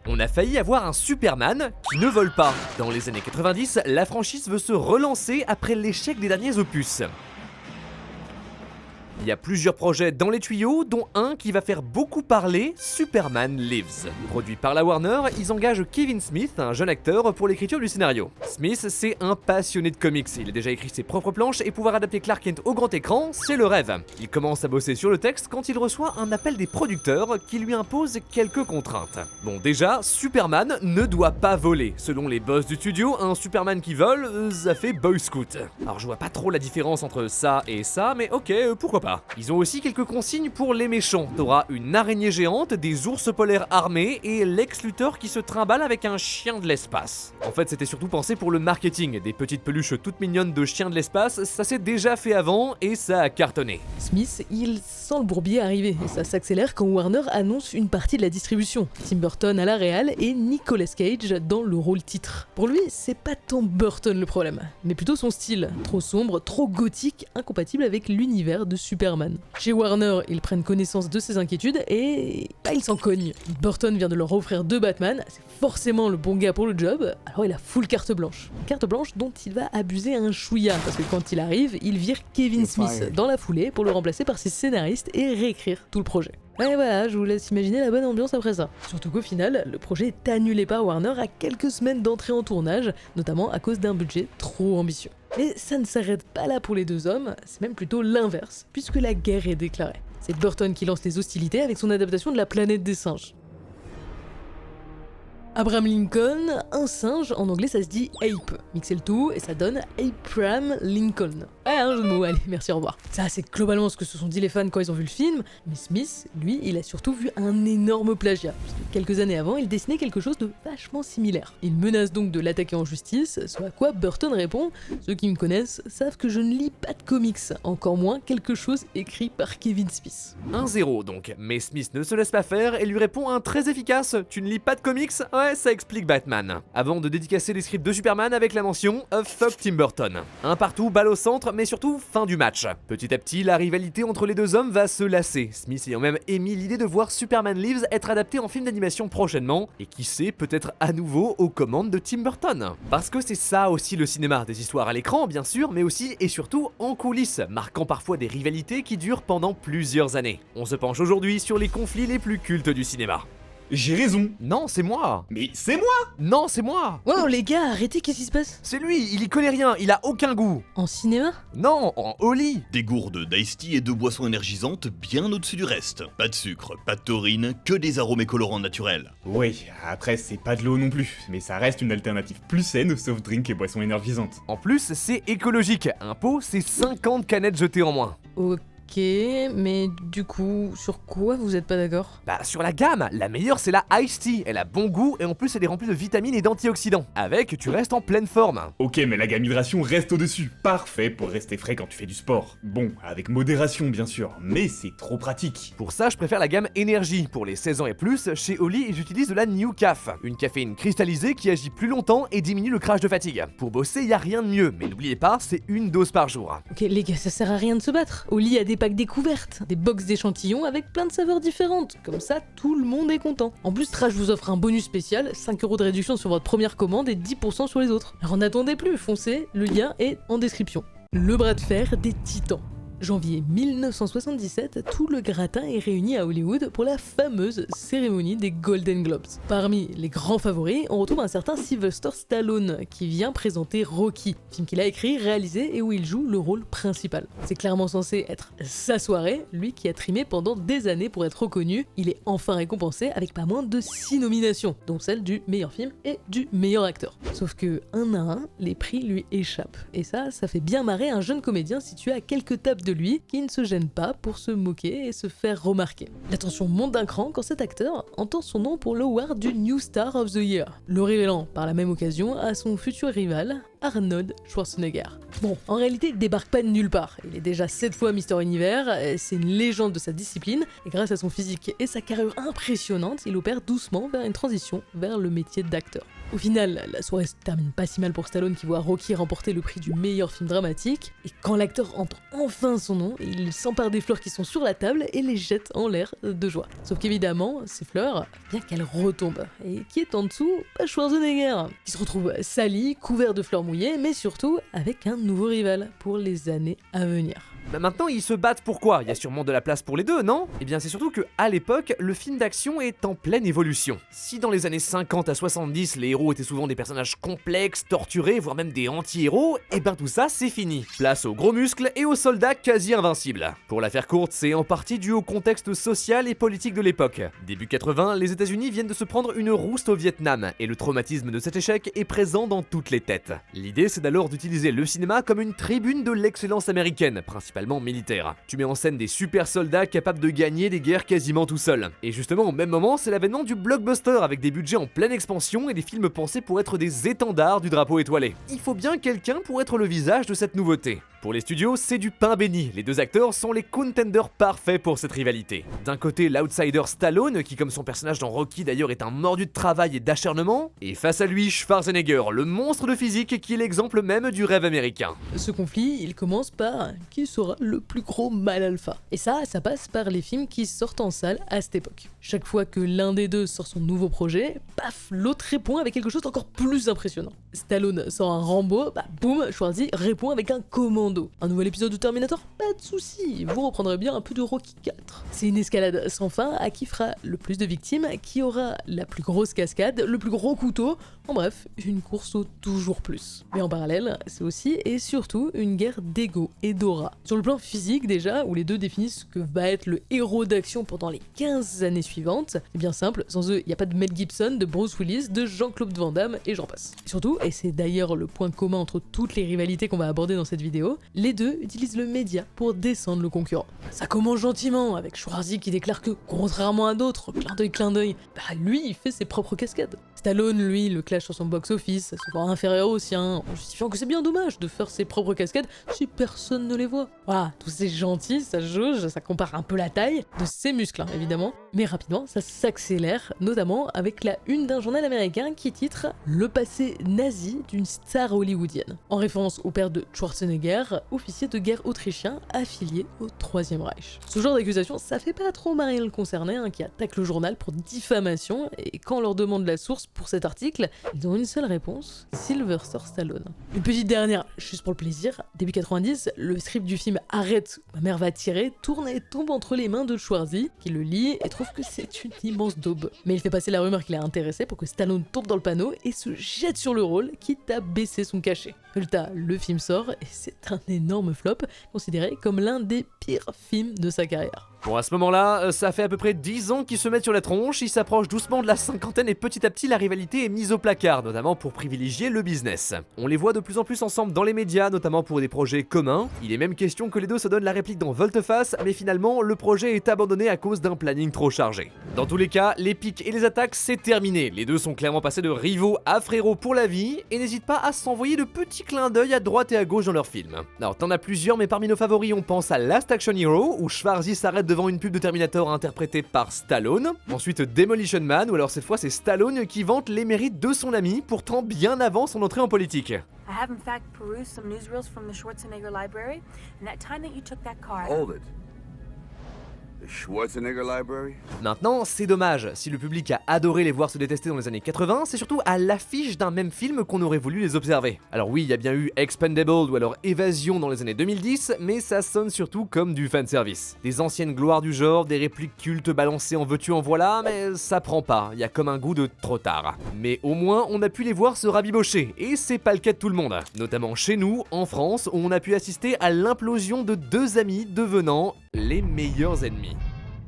On a failli avoir un Superman qui ne vole pas. Dans les années 90, la franchise veut se relancer après l'échec des derniers opus. Il y a plusieurs projets dans les tuyaux, dont un qui va faire beaucoup parler, Superman Lives. Produit par la Warner, ils engagent Kevin Smith, un jeune acteur, pour l'écriture du scénario. Smith, c'est un passionné de comics, il a déjà écrit ses propres planches et pouvoir adapter Clark Kent au grand écran, c'est le rêve. Il commence à bosser sur le texte quand il reçoit un appel des producteurs qui lui imposent quelques contraintes. Bon, déjà, Superman ne doit pas voler. Selon les boss du studio, un Superman qui vole, ça fait Boy Scout. Alors je vois pas trop la différence entre ça et ça, mais ok, pourquoi pas. Ils ont aussi quelques consignes pour les méchants. T'auras une araignée géante, des ours polaires armés et Lex Luthor qui se trimballe avec un chien de l'espace. En fait, c'était surtout pensé pour le marketing. Des petites peluches toutes mignonnes de chiens de l'espace, ça s'est déjà fait avant et ça a cartonné. Smith, il sent le bourbier arriver et ça s'accélère quand Warner annonce une partie de la distribution. Tim Burton à la réal et Nicolas Cage dans le rôle titre. Pour lui, c'est pas tant Burton le problème, mais plutôt son style. Trop sombre, trop gothique, incompatible avec l'univers de Superman. Chez Warner, ils prennent connaissance de ses inquiétudes et ils s'en cognent. Burton vient de leur offrir 2 Batman, c'est forcément le bon gars pour le job, alors il a full carte blanche. Carte blanche dont il va abuser un chouïa, parce que quand il arrive, il vire Kevin Smith dans la foulée pour le remplacer par ses scénaristes et réécrire tout le projet. Et voilà, je vous laisse imaginer la bonne ambiance après ça. Surtout qu'au final, le projet est annulé par Warner à quelques semaines d'entrée en tournage, notamment à cause d'un budget trop ambitieux. Mais ça ne s'arrête pas là pour les deux hommes, c'est même plutôt l'inverse, puisque la guerre est déclarée. C'est Burton qui lance les hostilités avec son adaptation de La Planète des Singes. Abraham Lincoln, un singe, en anglais ça se dit ape. Mixez le tout et ça donne Abraham Lincoln. Ouais, un jeu de mots, allez, merci, au revoir. Ça, c'est globalement ce que se sont dit les fans quand ils ont vu le film, mais Smith, lui, il a surtout vu un énorme plagiat, puisque quelques années avant, il dessinait quelque chose de vachement similaire. Il menace donc de l'attaquer en justice, ce à quoi Burton répond « Ceux qui me connaissent savent que je ne lis pas de comics, encore moins quelque chose écrit par Kevin Smith. » 1-0 donc, mais Smith ne se laisse pas faire et lui répond un très efficace « Tu ne lis pas de comics ? Ouais, ça explique Batman. » Avant de dédicacer les scripts de Superman avec la mention « Fuck Tim Burton ». Un partout, balle au centre, mais surtout fin du match. Petit à petit, la rivalité entre les deux hommes va se lasser, Smith ayant même émis l'idée de voir Superman Lives être adapté en film d'animation prochainement, et qui sait, peut-être à nouveau aux commandes de Tim Burton. Parce que c'est ça aussi le cinéma, des histoires à l'écran bien sûr, mais aussi et surtout en coulisses, marquant parfois des rivalités qui durent pendant plusieurs années. On se penche aujourd'hui sur les conflits les plus cultes du cinéma. J'ai raison. Non, c'est moi. Mais c'est moi. Non, c'est moi. Wow, les gars, arrêtez, qu'est-ce qui se passe? C'est lui, il y connaît rien, il a aucun goût. En cinéma? Non, en Oli. Des gourdes d'Ice Tea et de boissons énergisantes bien au-dessus du reste. Pas de sucre, pas de taurine, que des arômes et colorants naturels. Oui, après c'est pas de l'eau non plus, mais ça reste une alternative plus saine aux soft drinks et boissons énergisantes. En plus, c'est écologique. Un pot, c'est 50 canettes jetées en moins. Ok, mais du coup, sur quoi vous êtes pas d'accord? Bah sur la gamme, la meilleure c'est la Ice Tea, elle a bon goût et en plus elle est remplie de vitamines et d'antioxydants. Avec, tu restes en pleine forme. Ok, mais la gamme hydration reste au-dessus. Parfait pour rester frais quand tu fais du sport. Bon, avec modération bien sûr, mais c'est trop pratique. Pour ça, je préfère la gamme énergie. Pour les 16 ans et plus, chez Oli, j'utilise de la New Caf, une caféine cristallisée qui agit plus longtemps et diminue le crash de fatigue. Pour bosser, y a rien de mieux, mais n'oubliez pas, c'est une dose par jour. Ok les gars, ça sert à rien de se battre. Oli a des packs découvertes, des box d'échantillons avec plein de saveurs différentes. Comme ça, tout le monde est content. En plus, Trash vous offre un bonus spécial, 5€ de réduction sur votre première commande et 10% sur les autres. Alors n'attendez plus, foncez, le lien est en description. Le bras de fer des titans. Janvier 1977, tout le gratin est réuni à Hollywood pour la fameuse cérémonie des Golden Globes. Parmi les grands favoris, on retrouve un certain Sylvester Stallone qui vient présenter Rocky, film qu'il a écrit, réalisé et où il joue le rôle principal. C'est clairement censé être sa soirée, lui qui a trimé pendant des années pour être reconnu, il est enfin récompensé avec pas moins de 6 nominations, dont celle du meilleur film et du meilleur acteur. Sauf que, un à un, les prix lui échappent. Et ça fait bien marrer un jeune comédien situé à quelques tables de lui qui ne se gêne pas pour se moquer et se faire remarquer. La tension monte d'un cran quand cet acteur entend son nom pour l'award du New Star of the Year, le révélant par la même occasion à son futur rival, Arnold Schwarzenegger. Bon, en réalité, il débarque pas de nulle part. Il est déjà 7 fois Mister Univers, c'est une légende de sa discipline, et grâce à son physique et sa carrure impressionnante, il opère doucement vers une transition vers le métier d'acteur. Au final, la soirée se termine pas si mal pour Stallone qui voit Rocky remporter le prix du meilleur film dramatique, et quand l'acteur entre enfin pince son nom, il s'empare des fleurs qui sont sur la table et les jette en l'air de joie. Sauf qu'évidemment, ces fleurs, bien qu'elles retombent. Et qui est en dessous? Schwarzenegger, qui se retrouve sali, couvert de fleurs mouillées, mais surtout avec un nouveau rival pour les années à venir. Bah maintenant ils se battent pourquoi? Il y a sûrement de la place pour les deux, non? Eh bien c'est surtout que à l'époque, le film d'action est en pleine évolution. Si dans les années 50 à 70, les héros étaient souvent des personnages complexes, torturés, voire même des anti-héros, et ben tout ça c'est fini. Place aux gros muscles et aux soldats quasi invincibles. Pour la faire courte, c'est en partie dû au contexte social et politique de l'époque. Début 80, les États-Unis viennent de se prendre une rouste au Vietnam, et le traumatisme de cet échec est présent dans toutes les têtes. L'idée c'est alors d'utiliser le cinéma comme une tribune de l'excellence américaine, principalement militaire. Tu mets en scène des super soldats capables de gagner des guerres quasiment tout seuls. Et justement au même moment, c'est l'avènement du blockbuster avec des budgets en pleine expansion et des films pensés pour être des étendards du drapeau étoilé. Il faut bien quelqu'un pour être le visage de cette nouveauté. Pour les studios, c'est du pain béni. Les deux acteurs sont les contenders parfaits pour cette rivalité. D'un côté, l'outsider Stallone, qui comme son personnage dans Rocky d'ailleurs est un mordu de travail et d'acharnement, et face à lui, Schwarzenegger, le monstre de physique qui est l'exemple même du rêve américain. Ce conflit, il commence par qui sera le plus gros mal alpha. Et ça passe par les films qui sortent en salle à cette époque. Chaque fois que l'un des deux sort son nouveau projet, paf, l'autre répond avec quelque chose d'encore plus impressionnant. Stallone sort un Rambo, bah boum, Schwarzy répond avec un Commando. Un nouvel épisode de Terminator? Pas de soucis, vous reprendrez bien un peu de Rocky 4. C'est une escalade sans fin à qui fera le plus de victimes, qui aura la plus grosse cascade, le plus gros couteau, en bref, une course au toujours plus. Mais en parallèle, c'est aussi et surtout une guerre d'ego et d'aura. Sur le plan physique déjà, où les deux définissent ce que va être le héros d'action pendant les 15 années suivantes, c'est bien simple, sans eux, il n'y a pas de Mel Gibson, de Bruce Willis, de Jean-Claude Van Damme et j'en passe. Et surtout, et c'est d'ailleurs le point commun entre toutes les rivalités qu'on va aborder dans cette vidéo, les deux utilisent le média pour descendre le concurrent. Ça commence gentiment, avec Schwarzy qui déclare que, contrairement à d'autres, clin d'œil, bah lui il fait ses propres cascades. Stallone, lui, le clash sur son box-office, souvent inférieur au sien, en justifiant que c'est bien dommage de faire ses propres cascades si personne ne les voit. Voilà, tout c'est gentil, ça jauge, ça compare un peu la taille de ses muscles, hein, évidemment, mais rapidement ça s'accélère, notamment avec la une d'un journal américain qui titre « Le passé nazi d'une star hollywoodienne », en référence au père de Schwarzenegger, officier de guerre autrichien affilié au Troisième Reich. Ce genre d'accusation, ça fait pas trop marrer le concerné, hein, qui attaque le journal pour diffamation, et quand on leur demande la source pour cet article, ils ont une seule réponse, Sylvester Stallone. Une petite dernière, juste pour le plaisir, début 90, le script du film Arrête, ma mère va tirer, tourne et tombe entre les mains de Schwarzy, qui le lit et trouve que c'est une immense daube. Mais il fait passer la rumeur qu'il est intéressé pour que Stallone tombe dans le panneau et se jette sur le rôle, quitte à baisser son cachet. Résultat, le film sort et c'est un énorme flop, considéré comme l'un des pires films de sa carrière. Bon, à ce moment-là, ça fait à peu près 10 ans qu'ils se mettent sur la tronche, ils s'approchent doucement de la cinquantaine et petit à petit la rivalité est mise au placard, notamment pour privilégier le business. On les voit de plus en plus ensemble dans les médias, notamment pour des projets communs. Il est même question que les deux se donnent la réplique dans Volte-Face, mais finalement, le projet est abandonné à cause d'un planning trop chargé. Dans tous les cas, les pics et les attaques, c'est terminé. Les deux sont clairement passés de rivaux à frérots pour la vie, et n'hésitent pas à s'envoyer de petits clins d'œil à droite et à gauche dans leurs films. Alors, t'en as plusieurs, mais parmi nos favoris, on pense à Last Action Hero, où Schwarzy s'arrête devant une pub de Terminator interprétée par Stallone. Ensuite Demolition Man, où alors cette fois c'est Stallone qui vante les mérites de son ami, pourtant bien avant son entrée en politique. I have in fact perused some newsreels from the Schwarzenegger library, and that time that you took that car. Hold it. The Schwarzenegger Library? Maintenant, c'est dommage, si le public a adoré les voir se détester dans les années 80, c'est surtout à l'affiche d'un même film qu'on aurait voulu les observer. Alors oui, il y a bien eu Expendable ou alors Évasion dans les années 2010, mais ça sonne surtout comme du fanservice. Des anciennes gloires du genre, des répliques cultes balancées en veux-tu en voilà, mais ça prend pas, il y a comme un goût de trop tard. Mais au moins, on a pu les voir se rabibocher, et c'est pas le cas de tout le monde. Notamment chez nous, en France, où on a pu assister à l'implosion de deux amis devenant les meilleurs ennemis.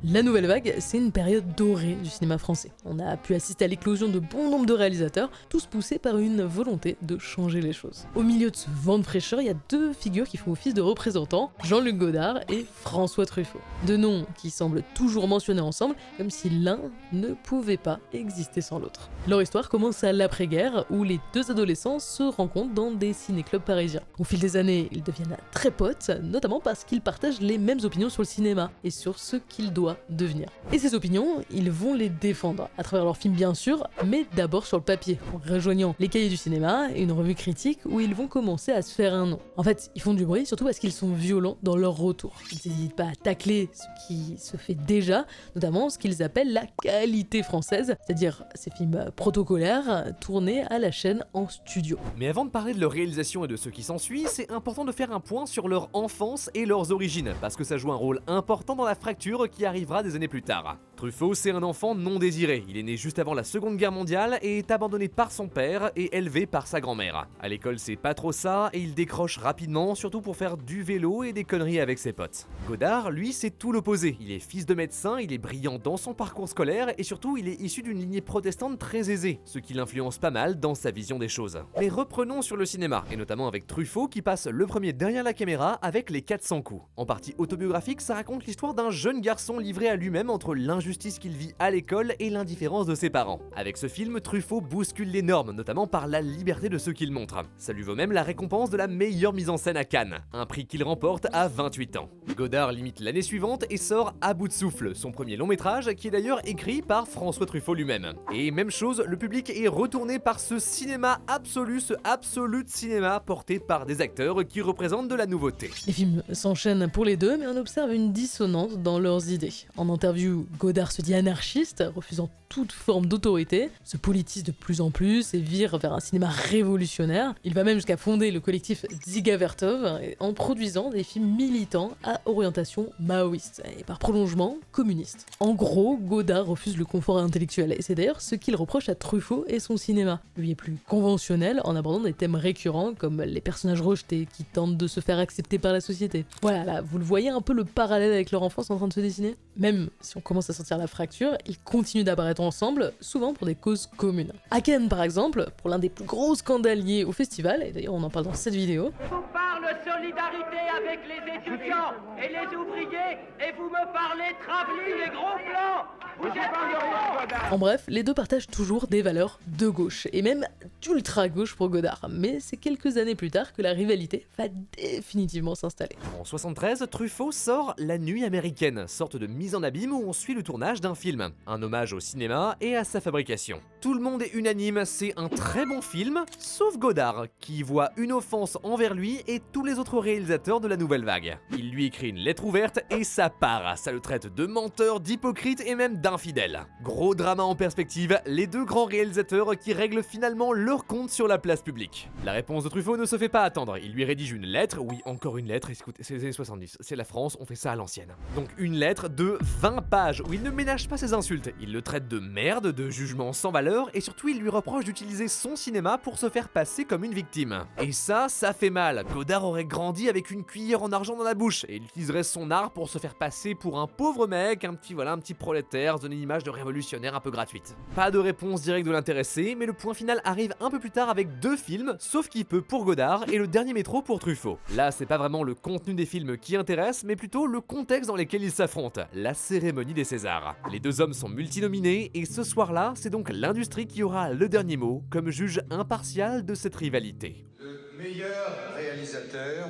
La nouvelle vague, c'est une période dorée du cinéma français. On a pu assister à l'éclosion de bon nombre de réalisateurs, tous poussés par une volonté de changer les choses. Au milieu de ce vent de fraîcheur, il y a deux figures qui font office de représentants, Jean-Luc Godard et François Truffaut. Deux noms qui semblent toujours mentionnés ensemble, comme si l'un ne pouvait pas exister sans l'autre. Leur histoire commence à l'après-guerre, où les deux adolescents se rencontrent dans des ciné-clubs parisiens. Au fil des années, ils deviennent très potes, notamment parce qu'ils partagent les mêmes opinions sur le cinéma, et sur ce qu'ils doivent doit devenir. Et ces opinions, ils vont les défendre, à travers leurs films bien sûr, mais d'abord sur le papier, en rejoignant les cahiers du cinéma et une revue critique où ils vont commencer à se faire un nom. En fait, ils font du bruit surtout parce qu'ils sont violents dans leur retour. Ils n'hésitent pas à tacler ce qui se fait déjà, notamment ce qu'ils appellent la qualité française, c'est-à-dire ces films protocolaires tournés à la chaîne en studio. Mais avant de parler de leur réalisation et de ce qui s'ensuit, c'est important de faire un point sur leur enfance et leurs origines, parce que ça joue un rôle important dans la fracture qui arrivera des années plus tard. Truffaut, c'est un enfant non désiré. Il est né juste avant la Seconde Guerre mondiale et est abandonné par son père et élevé par sa grand-mère. À l'école, c'est pas trop ça et il décroche rapidement, surtout pour faire du vélo et des conneries avec ses potes. Godard, lui, c'est tout l'opposé. Il est fils de médecin, il est brillant dans son parcours scolaire et surtout, il est issu d'une lignée protestante très aisée, ce qui l'influence pas mal dans sa vision des choses. Mais reprenons sur le cinéma, et notamment avec Truffaut qui passe le premier derrière la caméra avec Les 400 coups. En partie autobiographique, ça raconte l'histoire d'un jeune garçon livré à lui-même entre l'injustice qu'il vit à l'école et l'indifférence de ses parents. Avec ce film, Truffaut bouscule les normes, notamment par la liberté de ceux qu'il montre. Ça lui vaut même la récompense de la meilleure mise en scène à Cannes, un prix qu'il remporte à 28 ans. Godard limite l'année suivante et sort À bout de souffle, son premier long métrage qui est d'ailleurs écrit par François Truffaut lui-même. Et même chose, le public est retourné par ce cinéma absolu, ce absolu cinéma porté par des acteurs qui représentent de la nouveauté. Les films s'enchaînent pour les deux, mais on observe une dissonance dans leurs idées. En interview, Godard se dit anarchiste, refusant toute forme d'autorité, se politise de plus en plus et vire vers un cinéma révolutionnaire. Il va même jusqu'à fonder le collectif Dziga Vertov en produisant des films militants à orientation maoïste et par prolongement communiste. En gros, Godard refuse le confort intellectuel et c'est d'ailleurs ce qu'il reproche à Truffaut et son cinéma. Lui est plus conventionnel en abordant des thèmes récurrents comme les personnages rejetés qui tentent de se faire accepter par la société. Voilà, là, vous le voyez un peu le parallèle avec leur enfance en train de se dessiner. Même si on commence à sentir la fracture, ils continuent d'apparaître ensemble, souvent pour des causes communes. À Cannes par exemple, pour l'un des plus gros scandales liés au festival, et d'ailleurs on en parle dans cette vidéo. Je vous parle solidarité avec les étudiants et les ouvriers, et vous me parlez travelling et gros plans. Vous êtes rien. En bref, les deux partagent toujours des valeurs de gauche, et même d'ultra gauche pour Godard, mais c'est quelques années plus tard que la rivalité va définitivement s'installer. En 73, Truffaut sort La Nuit américaine, sorte de mise en abîme où on suit le tournage d'un film, un hommage au cinéma et à sa fabrication. Tout le monde est unanime, c'est un très bon film, sauf Godard, qui voit une offense envers lui et tous les autres réalisateurs de la nouvelle vague. Il lui écrit une lettre ouverte et ça part, ça le traite de menteur, d'hypocrite et même d'infidèle. Gros drama en perspective, les deux grands réalisateurs qui règlent finalement leur compte sur la place publique. La réponse de Truffaut ne se fait pas attendre, il lui rédige une lettre, oui encore une lettre, écoutez, c'est les années 70, c'est la France, on fait ça à l'ancienne. Donc une lettre de 20 pages où il ne ménage pas ses insultes, il le traite de merde, de jugement sans valeur et surtout il lui reproche d'utiliser son cinéma pour se faire passer comme une victime. Et ça fait mal. Godard aurait grandi avec une cuillère en argent dans la bouche et il utiliserait son art pour se faire passer pour un pauvre mec, un petit prolétaire, donner une image de révolutionnaire un peu gratuite. Pas de réponse directe de l'intéressé, mais le point final arrive un peu plus tard avec deux films, Sauf qui peut pour Godard et Le Dernier Métro pour Truffaut. Là, c'est pas vraiment le contenu des films qui intéresse, mais plutôt le contexte dans lequel ils s'affrontent, la cérémonie des Césars. Les deux hommes sont multinominés et ce soir-là, c'est donc l'industrie qui aura le dernier mot comme juge impartial de cette rivalité. Les meilleurs réalisateurs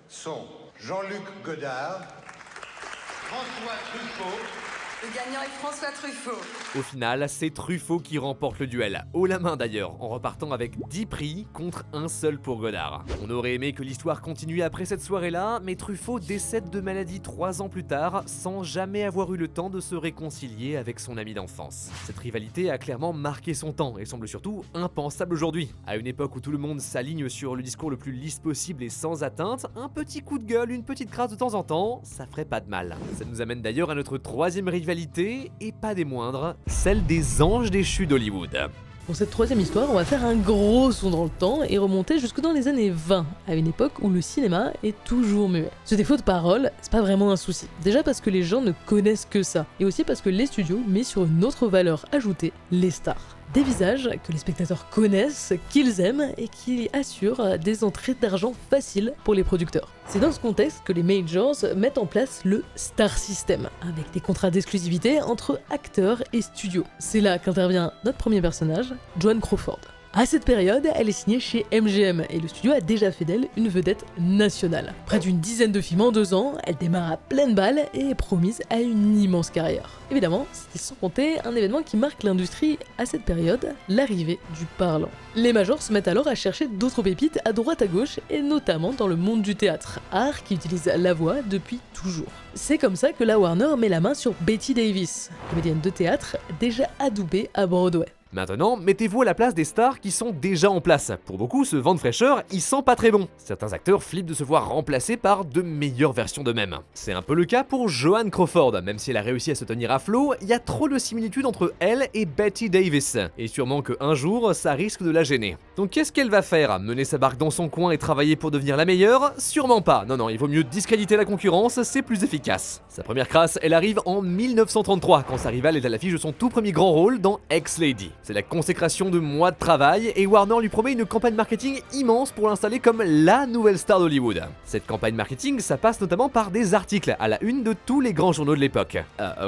sont Jean-Luc Godard, François Truffaut. Le gagnant est François Truffaut. Au final, c'est Truffaut qui remporte le duel, haut la main d'ailleurs, en repartant avec 10 prix contre un seul pour Godard. On aurait aimé que l'histoire continue après cette soirée-là, mais Truffaut décède de maladie 3 ans plus tard, sans jamais avoir eu le temps de se réconcilier avec son ami d'enfance. Cette rivalité a clairement marqué son temps, et semble surtout impensable aujourd'hui. À une époque où tout le monde s'aligne sur le discours le plus lisse possible et sans atteinte, un petit coup de gueule, une petite crasse de temps en temps, ça ferait pas de mal. Ça nous amène d'ailleurs à notre troisième rivalité, et pas des moindres, celle des anges déchus d'Hollywood. Pour cette troisième histoire, on va faire un gros saut dans le temps et remonter jusque dans les années 20, à une époque où le cinéma est toujours muet. Ce défaut de parole, c'est pas vraiment un souci. Déjà parce que les gens ne connaissent que ça, et aussi parce que les studios mettent sur une autre valeur ajoutée, les stars. Des visages que les spectateurs connaissent, qu'ils aiment et qui assurent des entrées d'argent faciles pour les producteurs. C'est dans ce contexte que les majors mettent en place le Star System, avec des contrats d'exclusivité entre acteurs et studios. C'est là qu'intervient notre premier personnage, Joan Crawford. À cette période, elle est signée chez MGM et le studio a déjà fait d'elle une vedette nationale. Près d'une dizaine de films en 2 ans, elle démarre à pleine balle et est promise à une immense carrière. Évidemment, c'était sans compter un événement qui marque l'industrie à cette période, l'arrivée du parlant. Les majors se mettent alors à chercher d'autres pépites à droite à gauche et notamment dans le monde du théâtre, art qui utilise la voix depuis toujours. C'est comme ça que la Warner met la main sur Bette Davis, comédienne de théâtre déjà adoubée à Broadway. Maintenant, mettez-vous à la place des stars qui sont déjà en place. Pour beaucoup, ce vent de fraîcheur, il sent pas très bon. Certains acteurs flippent de se voir remplacés par de meilleures versions d'eux-mêmes. C'est un peu le cas pour Joan Crawford, même si elle a réussi à se tenir à flot, il y a trop de similitudes entre elle et Bette Davis. Et sûrement qu'un jour, ça risque de la gêner. Donc qu'est-ce qu'elle va faire? Mener sa barque dans son coin et travailler pour devenir la meilleure? Sûrement pas. Non, il vaut mieux discréditer la concurrence, c'est plus efficace. Sa première crasse, elle arrive en 1933, quand sa rivale est à l'affiche de son tout premier grand rôle dans Ex-Lady. C'est la consécration de mois de travail et Warner lui promet une campagne marketing immense pour l'installer comme la nouvelle star d'Hollywood. Cette campagne marketing, ça passe notamment par des articles à la une de tous les grands journaux de l'époque.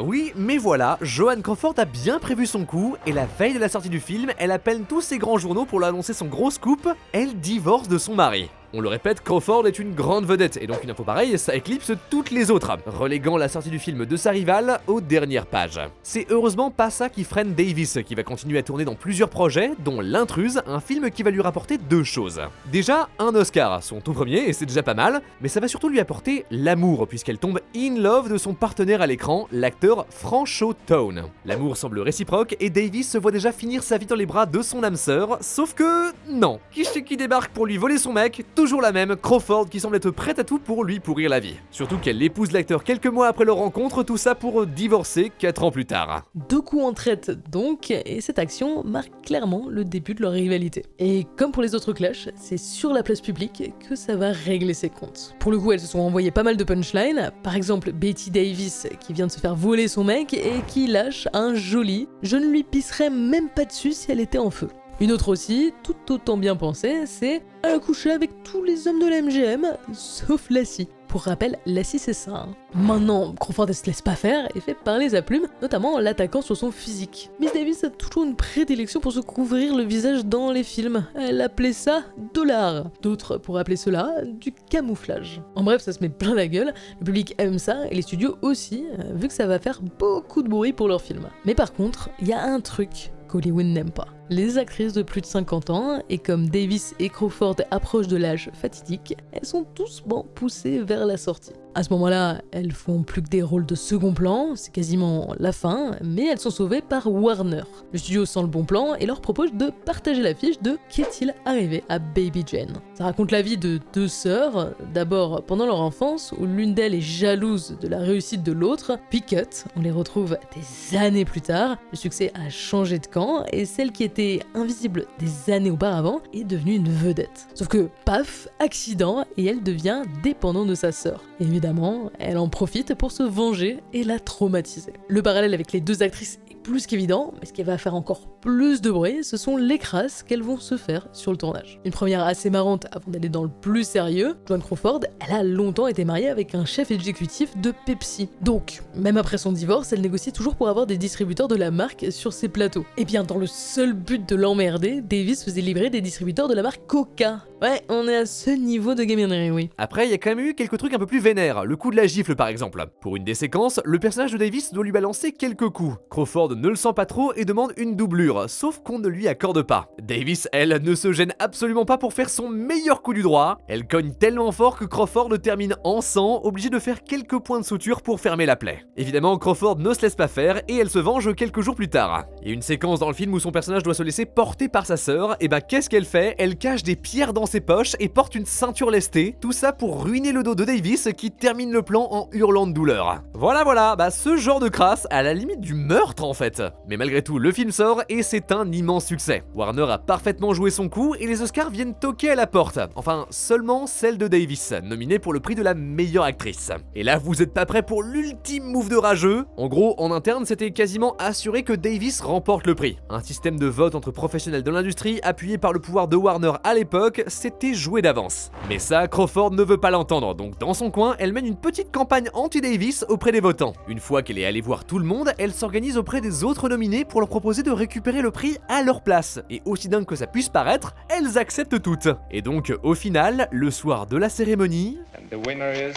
Oui, mais voilà, Joan Crawford a bien prévu son coup et la veille de la sortie du film, elle appelle tous ces grands journaux pour leur annoncer son gros scoop, elle divorce de son mari. On le répète, Crawford est une grande vedette, et donc une info pareille, ça éclipse toutes les autres, reléguant la sortie du film de sa rivale aux dernières pages. C'est heureusement pas ça qui freine Davis, qui va continuer à tourner dans plusieurs projets, dont L'Intruse, un film qui va lui rapporter 2 choses. Déjà, un Oscar, son tout premier, et c'est déjà pas mal, mais ça va surtout lui apporter l'amour, puisqu'elle tombe in love de son partenaire à l'écran, l'acteur Franchot Tone. L'amour semble réciproque, et Davis se voit déjà finir sa vie dans les bras de son âme sœur, sauf que non. Qui c'est qui débarque pour lui voler son mec? Toujours la même, Crawford qui semble être prête à tout pour lui pourrir la vie. Surtout qu'elle épouse l'acteur quelques mois après leur rencontre, tout ça pour divorcer 4 ans plus tard. 2 coups en traite donc, et cette action marque clairement le début de leur rivalité. Et comme pour les autres clashs, c'est sur la place publique que ça va régler ses comptes. Pour le coup, elles se sont envoyées pas mal de punchlines, par exemple Bette Davis qui vient de se faire voler son mec et qui lâche un joli « je ne lui pisserais même pas dessus si elle était en feu ». Une autre aussi, tout autant bien pensée, c'est « elle a couché avec tous les hommes de la MGM, sauf Lassie ». Pour rappel, Lassie c'est ça. Hein. Maintenant, Crawford elle se laisse pas faire et fait parler sa plume, notamment en l'attaquant sur son physique. Miss Davis a toujours une prédilection pour se couvrir le visage dans les films. Elle appelait ça de l'art. D'autres pourraient appeler cela du camouflage. En bref, ça se met plein la gueule, le public aime ça et les studios aussi, vu que ça va faire beaucoup de bruit pour leurs films. Mais par contre, il y a un truc qu'Hollywood n'aime pas. Les actrices de plus de 50 ans, et comme Davis et Crawford approchent de l'âge fatidique, elles sont tous poussées vers la sortie. À ce moment-là, elles font plus que des rôles de second plan, c'est quasiment la fin, mais elles sont sauvées par Warner. Le studio sent le bon plan et leur propose de partager l'affiche de Qu'est-il arrivé à Baby Jane. Ça raconte la vie de 2 sœurs, d'abord pendant leur enfance, où l'une d'elles est jalouse de la réussite de l'autre, puis cut, on les retrouve des années plus tard, le succès a changé de camp, et celle qui était invisible des années auparavant est devenue une vedette. Sauf que, paf, accident, et elle devient dépendante de sa sœur. Évidemment, elle en profite pour se venger et la traumatiser. Le parallèle avec les 2 actrices est plus qu'évident, mais ce qui va faire encore plus de bruit, ce sont les crasses qu'elles vont se faire sur le tournage. Une première assez marrante avant d'aller dans le plus sérieux, Joan Crawford, elle a longtemps été mariée avec un chef exécutif de Pepsi. Donc, même après son divorce, elle négocie toujours pour avoir des distributeurs de la marque sur ses plateaux. Et bien, dans le seul but de l'emmerder, Davis faisait livrer des distributeurs de la marque Coca. Ouais, on est à ce niveau de gaminerie, oui. Après, il y a quand même eu quelques trucs un peu plus vénères, le coup de la gifle par exemple. Pour une des séquences, le personnage de Davis doit lui balancer quelques coups. Crawford ne le sent pas trop et demande une doublure, sauf qu'on ne lui accorde pas. Davis, elle, ne se gêne absolument pas pour faire son meilleur coup du droit. Elle cogne tellement fort que Crawford termine en sang, obligé de faire quelques points de suture pour fermer la plaie. Évidemment, Crawford ne se laisse pas faire et elle se venge quelques jours plus tard. Il y a une séquence dans le film où son personnage doit se laisser porter par sa sœur, et qu'est-ce qu'elle fait? Elle cache des pierres dans ses poches et porte une ceinture lestée, tout ça pour ruiner le dos de Davis qui termine le plan en hurlant de douleur. Voilà, ce genre de crasse, à la limite du meurtre en fait. Mais malgré tout, le film sort et c'est un immense succès. Warner a parfaitement joué son coup et les Oscars viennent toquer à la porte. Enfin, seulement celle de Davis, nominée pour le prix de la meilleure actrice. Et là, vous êtes pas prêts pour l'ultime move de rageux? En gros, en interne, c'était quasiment assuré que Davis remporte le prix. Un système de vote entre professionnels de l'industrie, appuyé par le pouvoir de Warner à l'époque, c'était joué d'avance. Mais ça, Crawford ne veut pas l'entendre, donc dans son coin, elle mène une petite campagne anti-Davis auprès des votants. Une fois qu'elle est allée voir tout le monde, elle s'organise auprès des les autres nominés pour leur proposer de récupérer le prix à leur place. Et aussi dingue que ça puisse paraître, elles acceptent toutes. Et donc, au final, le soir de la cérémonie... And the winner is...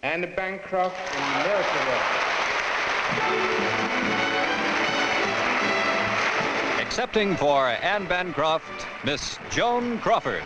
Anne Bancroft in Miracle Workers. Accepting for Anne Bancroft, Miss Joan Crawford.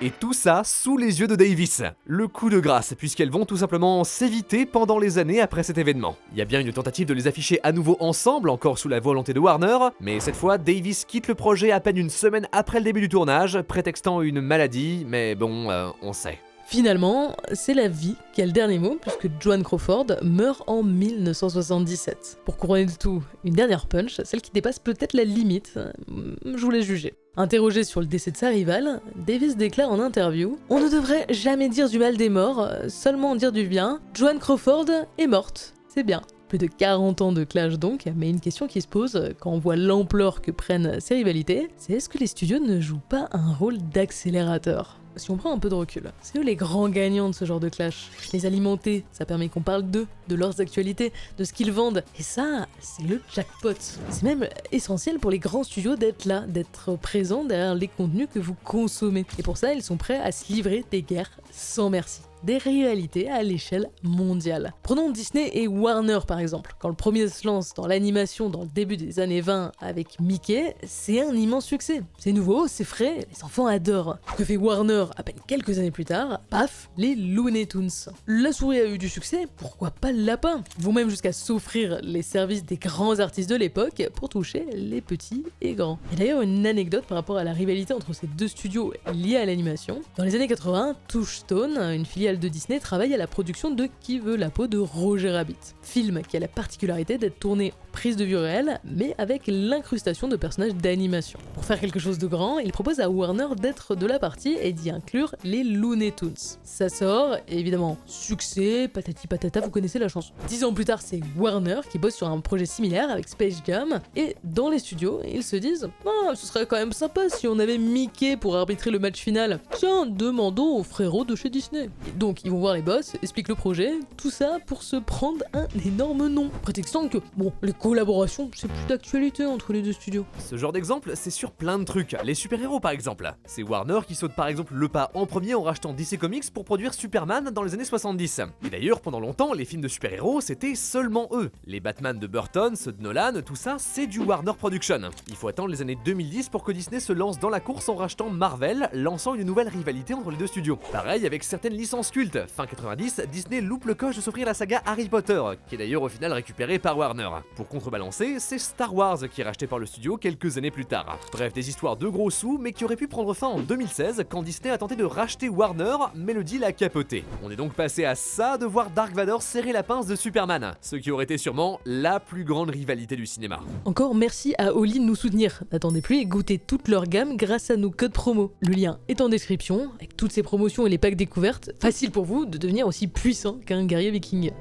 Et tout ça sous les yeux de Davis. Le coup de grâce, puisqu'elles vont tout simplement s'éviter pendant les années après cet événement. Il y a bien une tentative de les afficher à nouveau ensemble, encore sous la volonté de Warner, mais cette fois, Davis quitte le projet à peine une semaine après le début du tournage, prétextant une maladie, mais bon, on sait. Finalement, c'est la vie qui a le dernier mot, puisque Joan Crawford meurt en 1977. Pour couronner le tout, une dernière punch, celle qui dépasse peut-être la limite, je vous laisse juger. Interrogé sur le décès de sa rivale, Davis déclare en interview « On ne devrait jamais dire du mal des morts, seulement en dire du bien. Joan Crawford est morte, c'est bien. » Plus de 40 ans de clash donc, mais une question qui se pose quand on voit l'ampleur que prennent ces rivalités, c'est est-ce que les studios ne jouent pas un rôle d'accélérateur ? Si on prend un peu de recul, c'est eux les grands gagnants de ce genre de clash. Les alimenter, ça permet qu'on parle d'eux, de leurs actualités, de ce qu'ils vendent. Et ça, c'est le jackpot. C'est même essentiel pour les grands studios d'être là, d'être présents derrière les contenus que vous consommez. Et pour ça, ils sont prêts à se livrer des guerres sans merci. Des rivalités à l'échelle mondiale. Prenons Disney et Warner par exemple. Quand le premier se lance dans l'animation dans le début des années 20 avec Mickey, c'est un immense succès. C'est nouveau, c'est frais, les enfants adorent. Que fait Warner à peine quelques années plus tard? Paf, les Looney Tunes. La souris a eu du succès, pourquoi pas le lapin? Ils vont même jusqu'à s'offrir les services des grands artistes de l'époque pour toucher les petits et grands. Et d'ailleurs une anecdote par rapport à la rivalité entre ces deux studios liés à l'animation. Dans les années 80, Touchstone, une filiale de Disney, travaille à la production de Qui veut la peau de Roger Rabbit. Film qui a la particularité d'être tourné en prise de vue réelle, mais avec l'incrustation de personnages d'animation. Pour faire quelque chose de grand, il propose à Warner d'être de la partie et d'y inclure les Looney Tunes. Ça sort, et évidemment, succès, patati patata, vous connaissez la chanson. 10 ans plus tard, c'est Warner qui bosse sur un projet similaire avec Space Jam, et dans les studios, ils se disent « Ah, ce serait quand même sympa si on avait Mickey pour arbitrer le match final. Tiens, demandons aux frérots de chez Disney. » Donc ils vont voir les boss, expliquent le projet, tout ça pour se prendre un énorme nom, prétextant que, bon, les collaborations, c'est plus d'actualité entre les deux studios. Ce genre d'exemple, c'est sur plein de trucs. Les super-héros par exemple. C'est Warner qui saute par exemple le pas en premier en rachetant DC Comics pour produire Superman dans les années 70. Et d'ailleurs, pendant longtemps, les films de super-héros, c'était seulement eux. Les Batman de Burton, ceux de Nolan, tout ça, c'est du Warner Production. Il faut attendre les années 2010 pour que Disney se lance dans la course en rachetant Marvel, lançant une nouvelle rivalité entre les deux studios. Pareil avec certaines licences cultes. Fin 90, Disney loupe le coche de s'offrir la saga Harry Potter, qui est d'ailleurs au final récupérée par Warner. Pour contrebalancer, c'est Star Wars qui est racheté par le studio quelques années plus tard. Bref, des histoires de gros sous, mais qui auraient pu prendre fin en 2016 quand Disney a tenté de racheter Warner, mais le deal a capoté. On est donc passé à ça de voir Dark Vador serrer la pince de Superman, ce qui aurait été sûrement la plus grande rivalité du cinéma. Encore merci à Oli de nous soutenir. N'attendez plus et goûtez toute leur gamme grâce à nos codes promo. Le lien est en description, avec toutes ces promotions et les packs découvertes, facile pour vous de devenir aussi puissant qu'un guerrier viking.